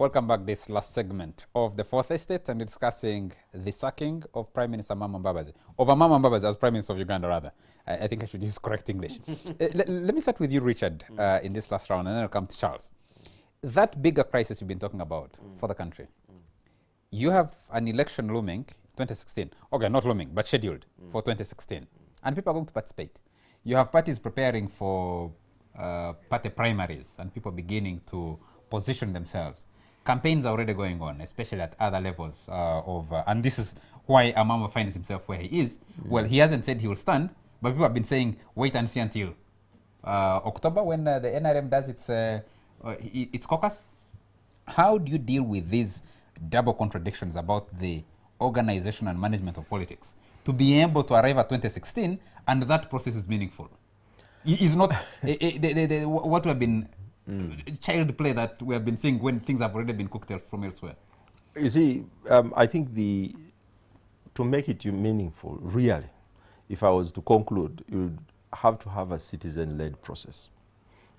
Welcome back this last segment of the Fourth Estate, and we're discussing the sacking of Prime Minister Amama Mbabazi, of Amama Mbabazi as Prime Minister of Uganda, rather. I think I should use correct English. Let me start with you, Richard, in this last round, and then I'll come to Charles. That bigger crisis you've been talking about for the country, you have an election looming, 2016. Okay, not looming, but scheduled for 2016. And people are going to participate. You have parties preparing for party primaries and people beginning to position themselves. Campaigns are already going on, especially at other levels and this is why Amama finds himself where he is. Well, he hasn't said he will stand, but people have been saying wait and see until October when the NRM does its caucus. How do you deal with these double contradictions about the organization and management of politics to be able to arrive at 2016 and that process is meaningful? Is not what we have been child play that we have been seeing when things have already been cooked from elsewhere. You see, I think to make it meaningful, really, if I was to conclude, you would have to have a citizen-led process.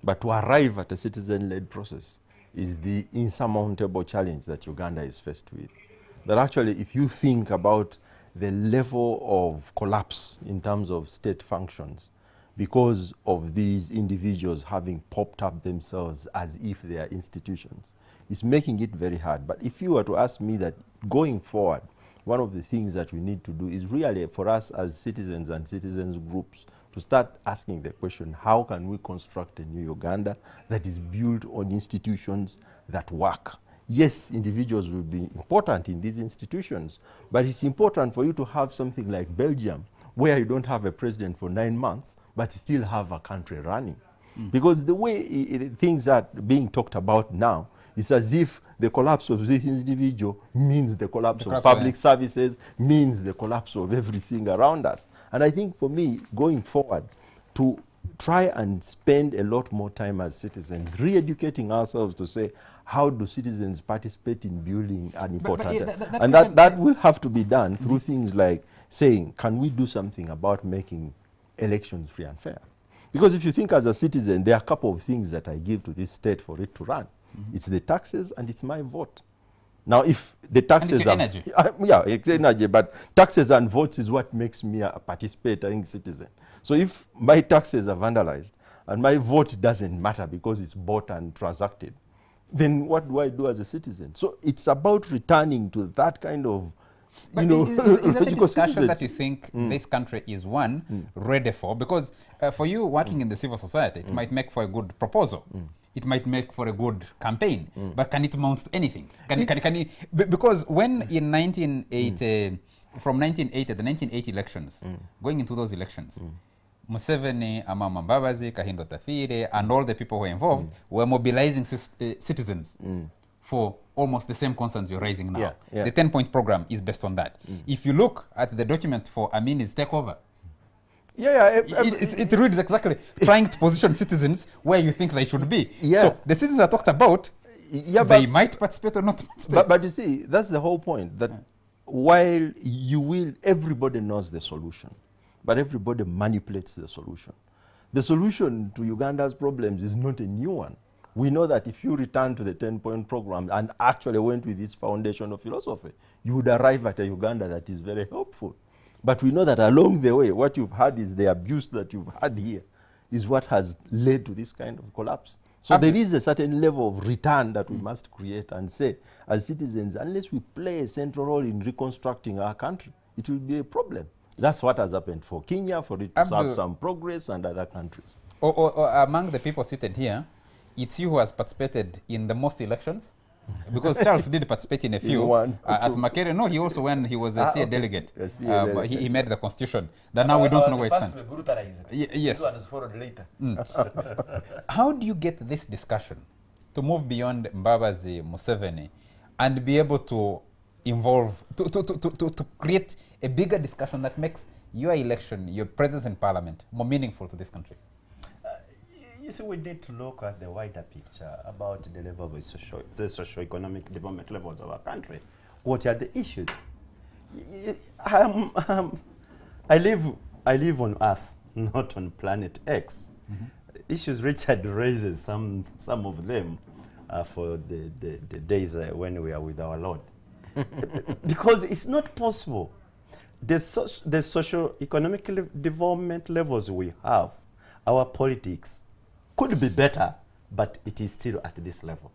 But to arrive at a citizen-led process is the insurmountable challenge that Uganda is faced with. That actually, if you think about the level of collapse in terms of state functions, because of these individuals having popped up themselves as if they are institutions, it's making it very hard. But if you were to ask me that going forward, one of the things that we need to do is really for us as citizens and citizens groups to start asking the question, how can we construct a new Uganda that is built on institutions that work? Yes, individuals will be important in these institutions, but it's important for you to have something like Belgium, where you don't have a president for 9 months, but still have a country running. Because the way things are being talked about now is as if the collapse of this individual means the collapse of public services, means the collapse of everything around us. And I think for me, going forward, to try and spend a lot more time as citizens, re-educating ourselves to say, how do citizens participate in building an important... that will have to be done through things like saying, can we do something about making elections free and fair? Because if you think as a citizen, there are a couple of things that I give to this state for it to run. It's the taxes and it's my vote. Now, if the taxes and it's your energy. Yeah, it's energy, but taxes and votes is what makes me a participating citizen. So if my taxes are vandalized and my vote doesn't matter because it's bought and transacted, then what do I do as a citizen? So it's about returning to that kind of is that the discussion that you think this country is ready for? Because for you working in the civil society, it might make for a good proposal. It might make for a good campaign, but can it mount to anything? Because when in 1980, from 1980, the 1980 elections, going into those elections, Museveni, Amama Mbabazi, Kahindo Tafire, and all the people who were involved were mobilizing citizens for almost the same concerns you're raising now. The 10-point program is based on that. If you look at the document for Amini's takeover, it reads exactly trying to position citizens where you think they should be. So the citizens are talked about, they might participate or not participate. But you see, that's the whole point, that while everybody knows the solution, but everybody manipulates the solution. The solution to Uganda's problems is not a new one. We know that if you return to the 10-point program and actually went with this foundational philosophy, you would arrive at a Uganda that is very helpful. But we know that along the way, what you've had is the abuse that you've had here is what has led to this kind of collapse. So there is a certain level of return that we must create and say, as citizens, unless we play a central role in reconstructing our country, it will be a problem. That's what has happened for Kenya, for it to have some progress, and other countries. Or among the people seated here, it's you who has participated in the most elections? Because Charles did participate in a few. At Makere, no, he also, when he was a CA delegate, he made the constitution. That now we don't know where it stands. Yes. How do you get this discussion to move beyond Mbabazi, Museveni, and be able to involve, to create a bigger discussion that makes your election, your presence in parliament, more meaningful to this country? You see, we need to look at the wider picture about the level of the socio-economic development levels of our country. What are the issues? I live on Earth, not on planet X. Issues Richard raises, some of them for the days when we are with our Lord. Because it's not possible. The socio-economic development levels we have, our politics could be better, but it is still at this level.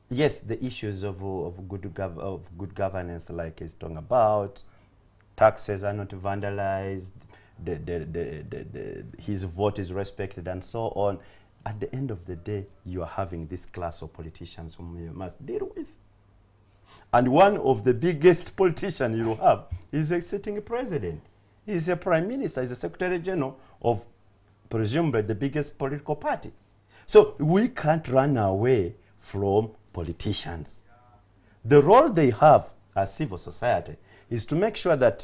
Yes, the issues of good governance, like he's talking about, taxes are not vandalized, his vote is respected, and so on. At the end of the day, you are having this class of politicians whom you must deal with. And one of the biggest politicians you have is a sitting president. He's a prime minister, he's a secretary general of presumably the biggest political party. So we can't run away from politicians. The role they have as civil society is to make sure that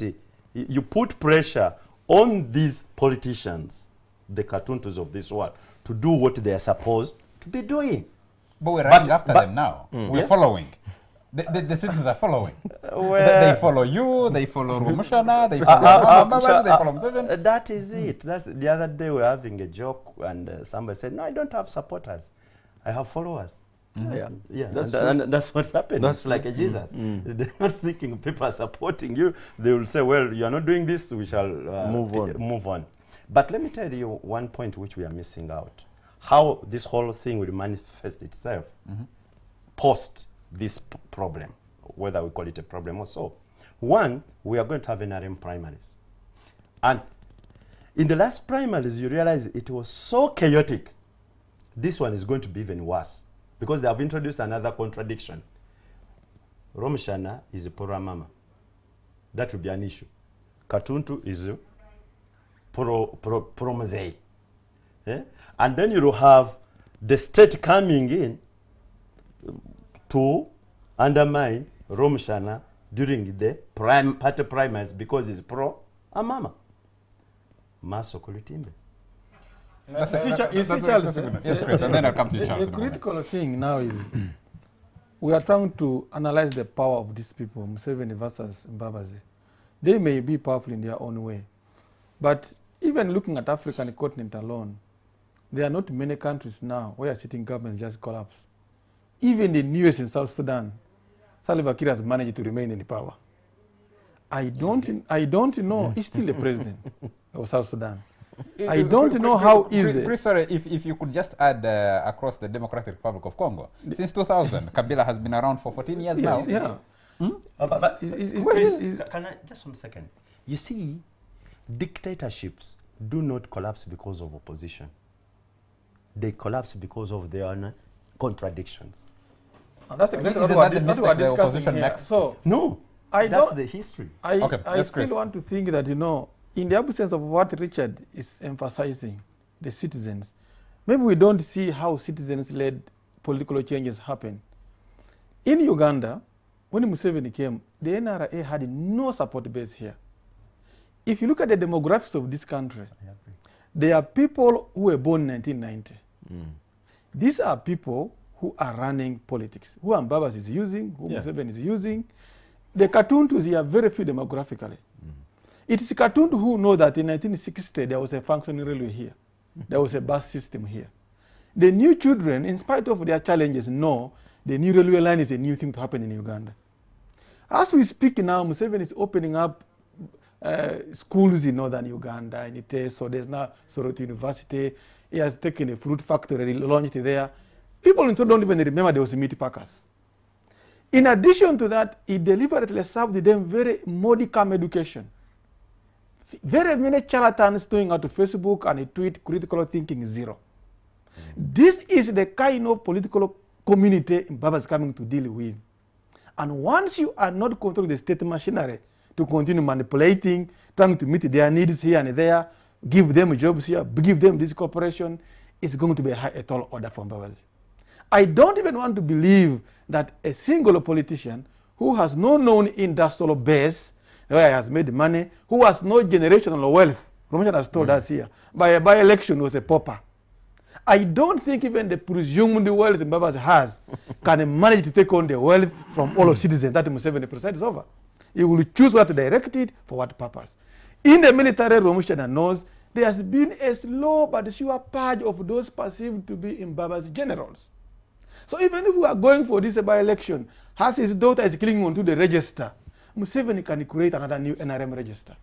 you put pressure on these politicians, the Katuntus of this world, to do what they are supposed to be doing. But we're running after them now. We're yes? following. The citizens are following. Well, they follow you, they follow Rwomushana, they follow Amama Mbabazi, they follow Museveni. That is it. That's, the other day we were having a joke and somebody said, no, I don't have supporters. I have followers. Yeah, and that's what's happening. That's like a Jesus. They're not thinking people are supporting you. They will say, well, you are not doing this, we shall move on. But let me tell you one point which we are missing out. How this whole thing will manifest itself post this problem, whether we call it a problem or so. One, we are going to have NRM primaries. And in the last primaries, you realize it was so chaotic. This one is going to be even worse, because they have introduced another contradiction. Rwomushana is a pro-Amama. That will be an issue. Katuntu is a pro-Mzee. And then you will have the state coming in to undermine Rwomushana during the party primaries because he's pro-Amama. Maso Kulutimbe. Yes, Chris, and then I'll come to you, Charles. The critical thing now is we are trying to analyze the power of these people, Museveni versus Mbabazi. They may be powerful in their own way. But even looking at African continent alone, there are not many countries now where sitting governments just collapse. Even the newest in South Sudan, Ssewakiryanga has managed to remain in power. I don't know, he's still the president of South Sudan. I don't know how easy. Chris, sorry, if you could just add across the Democratic Republic of Congo, since 2000, Kabila has been around for 14 years now. Yeah. Can I, just 1 second. You see, dictatorships do not collapse because of opposition. They collapse because of their own contradictions. That's exactly what we're discussing here. So, no, that's the history. I still want to think that, you know, in the absence of what Richard is emphasizing, the citizens, maybe we don't see how citizens-led political changes happen. In Uganda, when Museveni came, the NRA had no support base here. If you look at the demographics of this country, there are people who were born in 1990. These are people who are running politics, who Mbabazi is using, who Museveni is using. The Katuntus here are very few demographically. It is Katuntu who know that in 1960 there was a functioning railway here. There was a bus system here. The new children, in spite of their challenges, know the new railway line is a new thing to happen in Uganda. As we speak now, Museveni is opening up schools in northern Uganda, in Ite, so there's now Soroti University. He has taken a fruit factory, launched it there. People in don't even remember there was meat packers. In addition to that, he deliberately served them very modicum education. Very many charlatans going out to Facebook and a tweet, critical thinking zero. This is the kind of political community Mbabazi is coming to deal with. And once you are not controlling the state machinery to continue manipulating, trying to meet their needs here and there, give them jobs here, give them this cooperation, it's going to be a tall order for Mbabazi. I don't even want to believe that a single politician who has no known industrial base, where he has made money, who has no generational wealth, Rwomushana has told us here, by election was a pauper. I don't think even the presumed wealth Mbabazi has can manage to take on the wealth from all of citizens that Museveni presides over. He will choose what to direct it for what purpose. In the military, Rwomushana knows there has been a slow but sure purge of those perceived to be Mbabazi generals. So even if we are going for this by-election, as his daughter is clinging onto the register, Museveni can create another new NRM register.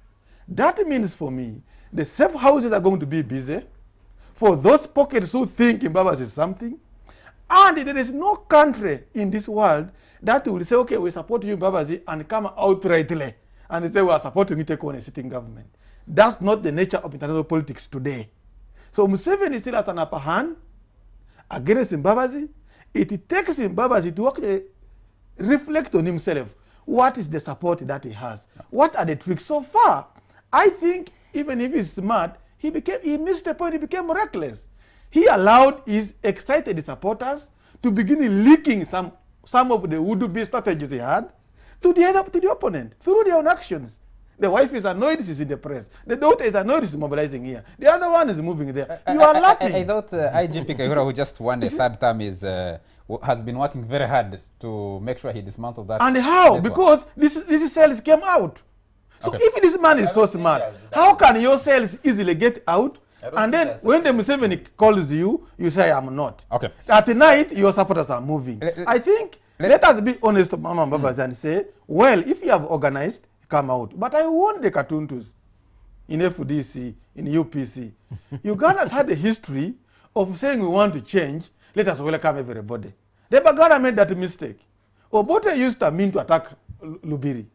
That means for me, the safe houses are going to be busy for those pockets who think Mbabazi is something. And there is no country in this world that will say, okay, we support you, Mbabazi, and come outrightly and say we are supporting you to take on a sitting government. That's not the nature of international politics today. So Museveni still has an upper hand against Mbabazi. It takes Mbabazi to actually reflect on himself. What is the support that he has? What are the tricks so far? I think even if he's smart, he missed the point, he became reckless. He allowed his excited supporters to begin leaking some of the would-be strategies he had to the opponent through their own actions. The wife is annoyed, she's in the press. The daughter is annoyed, she's mobilizing here. The other one is moving there. You are laughing. I thought IGP Kayihura, who just won a third term, has been working very hard to make sure he dismantles that. And how? Network. Because these cells came out. So if this man is so smart, how can your cells easily get out? And then when the Museveni calls you, you say, I'm not. Okay. At night, your supporters are moving. I think, let us be honest, Amama Mbabazi, and say, well, if you have organized, come out. But I want the Katuntus in FDC, in UPC. Uganda's had a history of saying we want to change, let us welcome everybody. The Baganda made that mistake. Obote used Amin to attack Lubiri.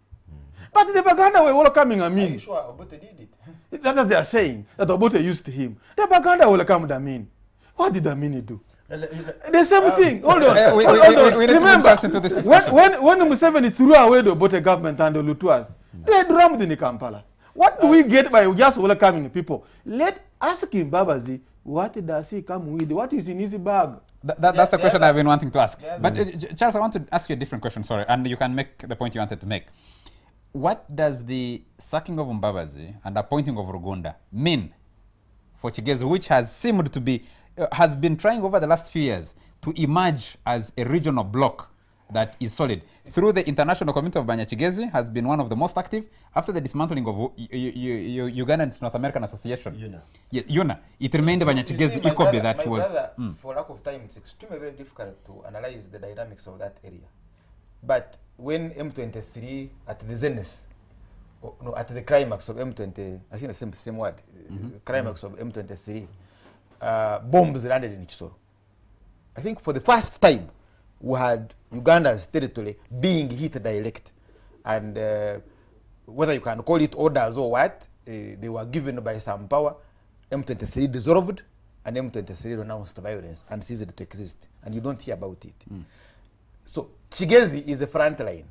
But the Baganda were welcoming Amin. Are you sure Obote did it? That's what they are saying, that Obote used him. The Baganda welcomed Amin. What did Amin do? The same thing. Hold on. We remember when Museveni threw away the Obote government and the Lutuas, they drummed in Kampala. What do we get by just welcoming people? Let ask Mbabazi, what does he come with? What is in his bag? That's the question I've been wanting to ask. But Charles, I want to ask you a different question, sorry, and you can make the point you wanted to make. What does the sacking of Mbabazi and appointing of Rugunda mean for Kigezi, which has seemed to be, has been trying over the last few years to emerge as a regional bloc that is solid? Through the international community of Banyachigezi has been one of the most active after the dismantling of Ugandan North American Association. UNA. Yes, UNA. It remained Banyachigezi Ikobe that was... For lack of time, it's extremely very difficult to analyze the dynamics of that area. But when M23 at the zenith, no, at the climax of M20, I think the same word, climax of M23, bombs landed in Chisoro. I think for the first time, we had Uganda's territory being hit direct. And whether you can call it orders or what, they were given by some power. M23 dissolved, and M23 renounced violence and ceased to exist. And you don't hear about it. So Kigezi is the front line.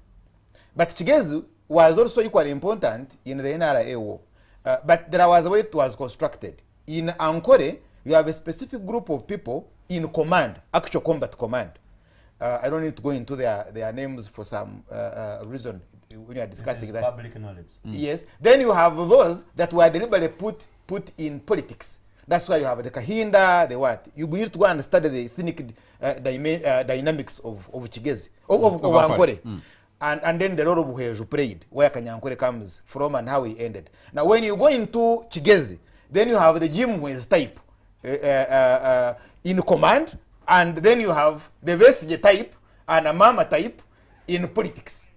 But Kigezi was also equally important in the NRA war. But there was a way it was constructed. In Ankole, you have a specific group of people in command, actual combat command. I don't need to go into their names for some reason when you are discussing that. Public knowledge. Yes. Then you have those that were deliberately put in politics. That's why you have the Kahinda, the what. You need to go and study the ethnic dynamics of Kigezi, of Ankole. And then the role of Buheju played, where Kanyankole comes from and how he ended. Now when you go into Kigezi, then you have the Jimwes type in command, and then you have the Vesige type and Amama type in politics.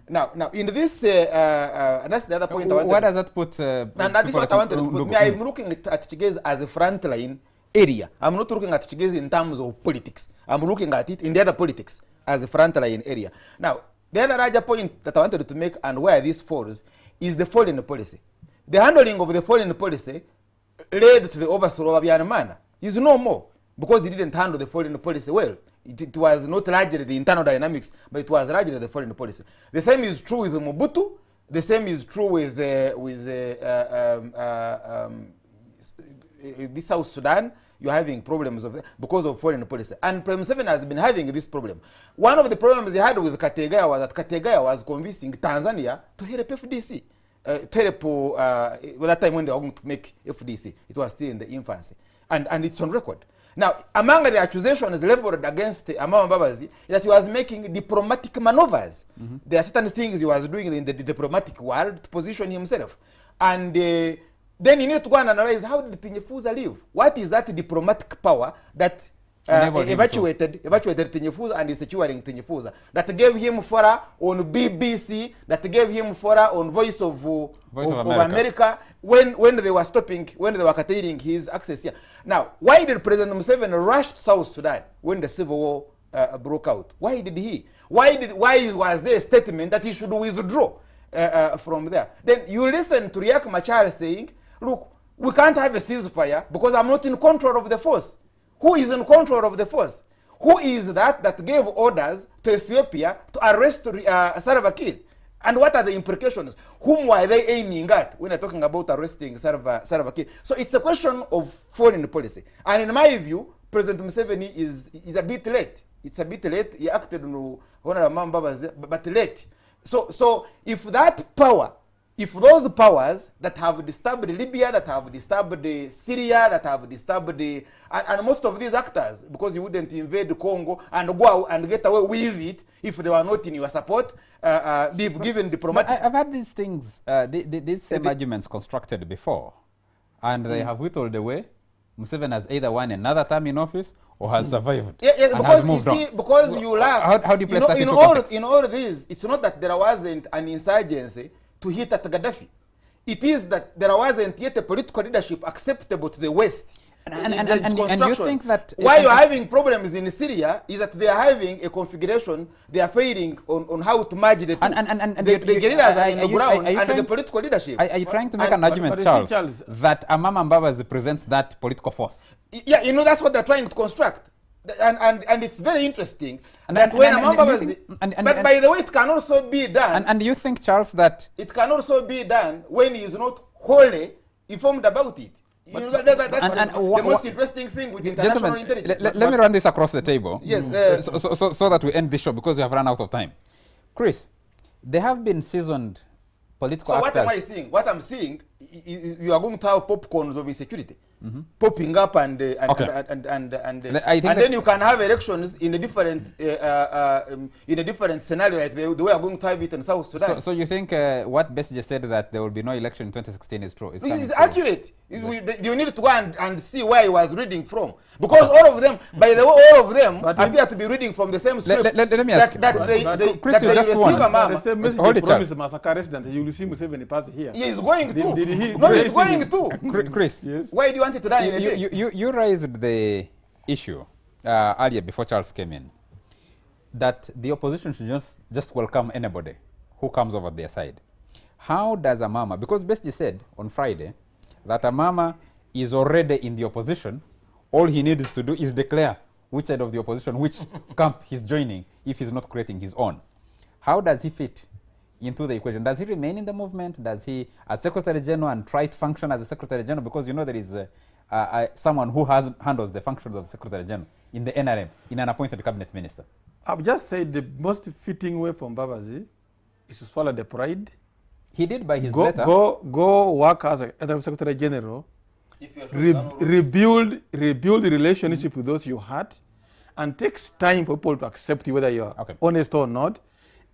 Now in this, and that's the other point I wanted. What does that put? And that is what I wanted to put. I'm looking at Kigezi as a frontline area. I'm not looking at Kigezi in terms of politics. I'm looking at it in the other politics as a frontline area. Now, the other larger point that I wanted to make and where this falls is the foreign policy. The handling of the foreign policy led to the overthrow of Yanamana. He's no more because he didn't handle the foreign policy well. It was not largely the internal dynamics, but it was largely the foreign policy. The same is true with Mobutu. The same is true with this South Sudan. You're having problems because of foreign policy. And Prime 7 has been having this problem. One of the problems he had with Kategaya was that Kategaya was convincing Tanzania to help FDC. To help, that time when they were going to make FDC, it was still in the infancy. And it's on record. Now, among the accusations leveled against Amama Mbabazi, that he was making diplomatic maneuvers. There are certain things he was doing in the diplomatic world to position himself. And then you need to go and analyze, how did Tinyefuza live? What is that diplomatic power that evacuated Tinyifuza and is securing Tinyifuza. That gave him fora on BBC, that gave him fora on Voice of America when they were stopping, when they were curtailing his access here. Now, why did President Museveni rush South Sudan when the civil war broke out? Why did he? Why was there a statement that he should withdraw from there? Then you listen to Riek Machar saying, look, we can't have a ceasefire because I'm not in control of the force. Who is in control of the force? Who is that gave orders to Ethiopia to arrest Salva Kiir? And what are the implications? Whom were they aiming at when they're talking about arresting Salva Kiir? So it's a question of foreign policy. And in my view, President Museveni is a bit late. It's a bit late. He acted on Amama Mbabazi, but late. So if that power, if those powers that have disturbed Libya, that have disturbed Syria, that have disturbed and most of these actors, because you wouldn't invade Congo and go out and get away with it if they were not in your support, they've given diplomatic... I've had these things, these same arguments constructed before, and they have whittled away. Museveni has either won another term in office or has survived. Yeah, because you see, because you lack... How do you place that into context? In all this, it's not that there wasn't an insurgency to hit at Gaddafi. It is that there wasn't yet a political leadership acceptable to the West. And you think that... Why you're having problems in Syria is that they are having a configuration, they are failing on how to merge the two. The guerrillas are in the ground and the political leadership. Are you trying to make an argument, Charles, that Amama Mbabazi represents that political force? Yeah, you know, that's what they're trying to construct. And it's very interesting that when Amama Mbabazi, but by the way, it can also be done. And you think, Charles, that it can also be done when he is not wholly informed about it. You know, that's the most interesting thing with international intelligence. Let me run this across the table. Yes. So that we end this show because we have run out of time. Chris, there have been seasoned political actors. So what am I seeing? What I'm seeing, you are going to have popcorns of insecurity. Popping up and then you can have elections in a different scenario, like the way I'm going to have it in South Sudan. So you think what Best just said, that there will be no election in 2016 is true? It's accurate. You need to go and see where he was reading from, because all of them, by the way, all of them appear to be reading from the same script. Let me ask you. Chris, you just won. Hold it, Charles. Massacre resident, you will see Museveni pass here. He is going to. No, he's going to. Chris, yes. Why do you want it to die in a day? You raised the issue earlier before Charles came in, that the opposition should just welcome anybody who comes over their side. How does Amama, because Bestie said on Friday that Amama is already in the opposition, all he needs to do is declare which side of the opposition, which camp he's joining, if he's not creating his own. How does he fit into the equation? Does he remain in the movement? Does he, as Secretary General, and try to function as a Secretary General? Because you know there is someone who handles the functions of Secretary General in the NRM, in an appointed cabinet minister. I've just said the most fitting way for Mbabazi is to swallow the pride. He did by his letter. Go work as a Secretary General. Rebuild the relationship with those you had, and takes time for people to accept you whether you're honest or not.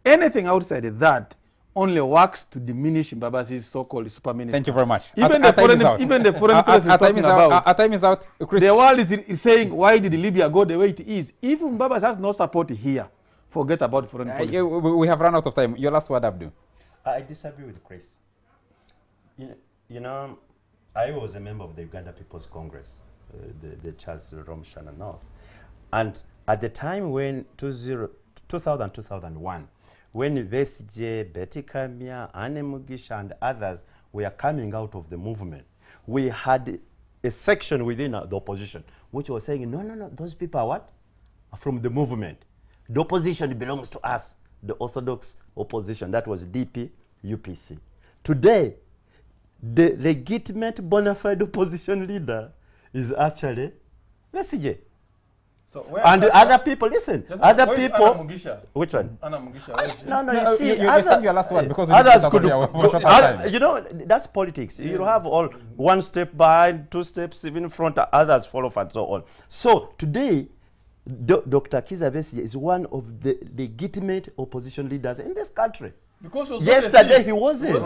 Anything outside of that only works to diminish Mbabazi's so-called super minister. Thank you very much. Even the foreign affairs is talking about. Our time is out. Chris. The world is saying, why did Libya go the way it is? If Mbabazi has no support here, forget about foreign policy. We have run out of time. Your last word, Abdu. I disagree with Chris. You know, I was a member of the Uganda People's Congress, the Charles Rwomushana North. And at the time when 2000-2001, when Besigye, Betty Kamya, Anne Mugisha, and others were coming out of the movement, we had a section within the opposition which was saying, no, those people are what? Are from the movement. The opposition belongs to us, the orthodox opposition. That was DP, UPC. Today, the legitimate bona fide opposition leader is actually Besigye. And the other people, listen, other people. Which one? No, you see, you're saying your last word because others could. You know, that's politics. You have all one step behind, two steps even in front, others follow, and so on. So today, Dr. Kizza Besigye is one of the legitimate opposition leaders in this country. Yesterday he wasn't.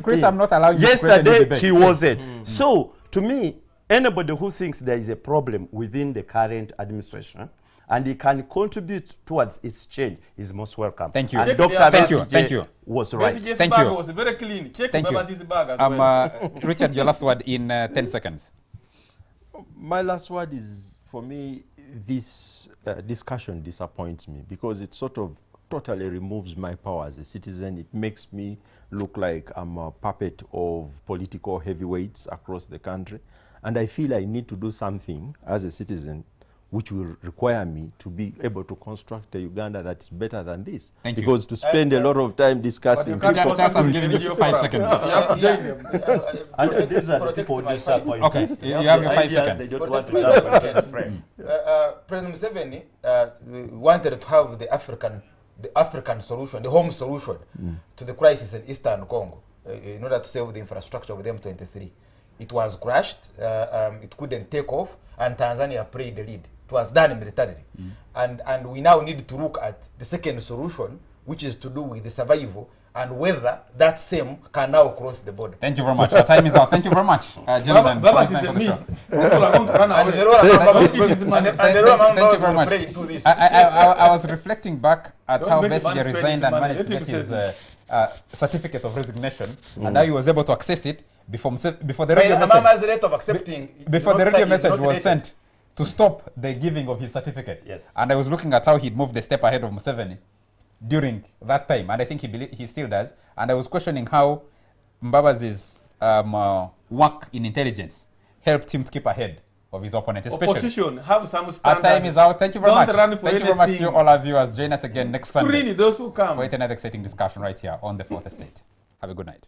Chris, I'm not allowing you yesterday he wasn't. So to me, anybody who thinks there is a problem within the current administration and he can contribute towards its change is most welcome. Thank you. And Dr. Thank you. was right. Thank you. Bag was very clean. Check Thank you. Mbabazi's bag as well. Richard, your last word in 10 seconds. My last word is, for me, this discussion disappoints me because it sort of totally removes my power as a citizen. It makes me look like I'm a puppet of political heavyweights across the country. And I feel I need to do something as a citizen which will require me to be able to construct a Uganda that's better than this. Thank you. Because to spend a lot of time discussing... Charles, I'm giving you 5 seconds. And these are the people who disappoint us. Okay, you have your 5 seconds. They don't want to have a friend. President Museveni wanted to have the African solution, the home solution to the crisis in Eastern Congo in order to save the infrastructure of the M23. It was crashed, it couldn't take off, and Tanzania played the lead. It was done militarily. And we now need to look at the second solution, which is to do with the survival and whether that same can now cross the border. Thank you very much. Our time is out. Thank you very much, gentlemen. Baba is a myth. People are going to run And away. the role of Mbabazi very will much. play into this. I was reflecting back at Don't how make Besigye the man resigned spend and his money. managed to Let get people his certificate of resignation, and how he was able to access it before the By radio Amama's message, rate of accepting before the is radio not message was dated. sent to stop the giving of his certificate. Yes. And I was looking at how he'd moved a step ahead of Museveni during that time, and I think he still does. And I was questioning how Mbabazi's work in intelligence helped him to keep ahead of his opponent, especially. Opposition, have some Our standard. time is out. Thank you very Don't much. run for Thank you very much to anything. all our viewers. Join us again next Sunday Screen those who come. for yet another exciting discussion right here on the Fourth Estate. Have a good night.